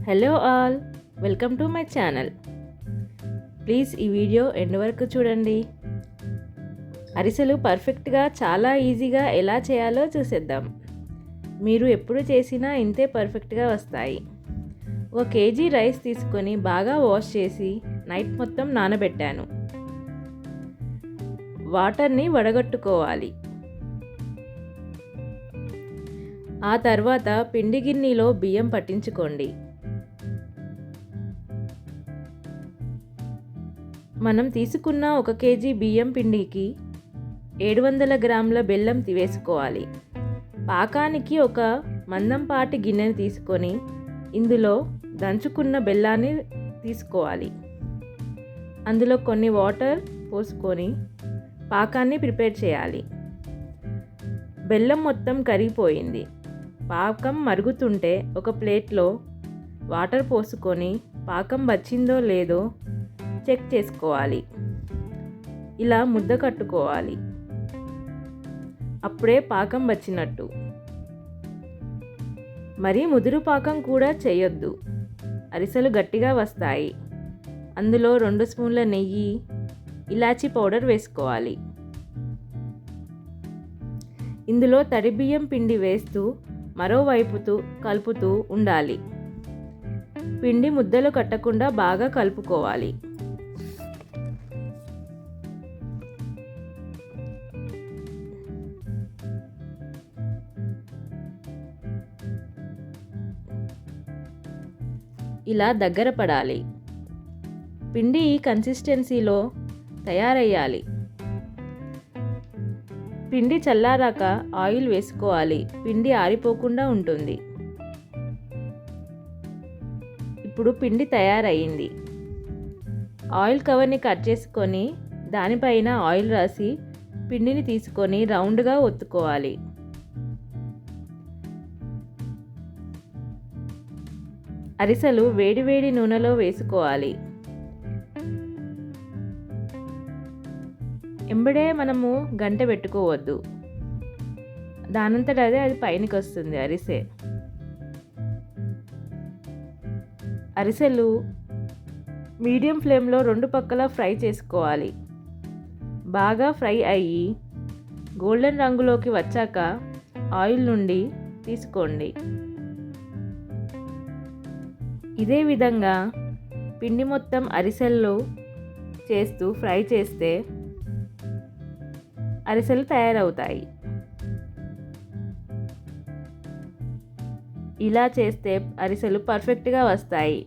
Hello all, welcome to my channel. Please ఈ video end వరకు చూడండి. అరిసెలు పర్ఫెక్ట్గా చాలా ఈజీగా ఎలా చేయాలో చూసేద్దాం. మీరు ఎప్పుడు చేసినా ఇంతే పర్ఫెక్ట్గా వస్తాయి. 1 కేజీ రైస్ తీసుకొని బాగా వాష్ చేసి నైట్ మొత్తం నానబెట్టాను. వాటర్ని వడగట్టుకోవాలి. ఆ తర్వాత పిండి గిన్నెలో బియ్యం పట్టించుకోండి. మనం తీసుకున్న 1 కేజీ బియ్యం పిండికి 700 గ్రాముల బెల్లం వేసుకోవాలి. పాకానికి ఒక మందంపాటి గిన్నెని తీసుకొని ఇందులో దంచుకున్న బెల్లాన్ని తీసుకోవాలి. అందులో కొన్ని వాటర్ పోసుకొని పాకాన్ని ప్రిపేర్ చేయాలి. బెల్లం మొత్తం కరిగిపోయింది. పాకం మరుగుతుంటే ఒక ప్లేట్లో వాటర్ పోసుకొని పాకం వచ్చిందో లేదో చెక్ చేసుకోవాలి. ఇలా ముద్ద కట్టుకోవాలి. అప్పుడే పాకం వచ్చినట్టు. మరీ ముదురు పాకం కూడా చేయొద్దు, అరిసెలు గట్టిగా వస్తాయి. అందులో 2 స్పూన్ల నెయ్యి, ఇలాచీ పౌడర్ వేసుకోవాలి. ఇందులో తడి బియ్యం పిండి వేస్తూ మరోవైపుతూ కలుపుతూ ఉండాలి. పిండి ముద్దలు కట్టకుండా బాగా కలుపుకోవాలి. ఇలా దగ్గర పడాలి. పిండి ఈ కన్సిస్టెన్సీలో తయారయ్యాలి. పిండి చల్లారాక ఆయిల్ వేసుకోవాలి. పిండి ఆరిపోకుండా ఉంటుంది. ఇప్పుడు పిండి తయారయ్యింది. ఆయిల్ కవర్ని కట్ చేసుకొని దానిపైన ఆయిల్ రాసి పిండిని తీసుకొని రౌండ్గా ఒత్తుకోవాలి. అరిసెలు వేడివేడి నూనెలో వేసుకోవాలి. ఎంబడే మనము గంటె పెట్టుకోవద్దు, దానంతట అదే అది పైనకి వస్తుంది అరిసె. అరిసెలు మీడియం ఫ్లేమ్లో 2 పక్కల ఫ్రై చేసుకోవాలి. బాగా ఫ్రై అయ్యి గోల్డెన్ రంగులోకి వచ్చాక ఆయిల్ నుండి తీసుకోండి. ఇదే విధంగా పిండి మొత్తం అరిసెల్లో చేస్తూ ఫ్రై చేస్తే అరిసెలు తయారవుతాయి. ఇలా చేస్తే అరిసెలు పర్ఫెక్ట్గా వస్తాయి.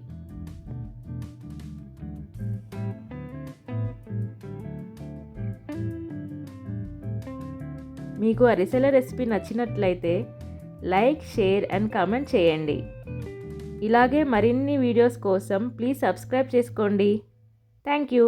మీకు అరిసెల రెసిపీ నచ్చినట్లయితే లైక్, షేర్ అండ్ కామెంట్ చేయండి. ఇలాగే మరిన్ని వీడియోస్ కోసం ప్లీజ్ సబ్స్క్రైబ్ చేసుకోండి. Thank you.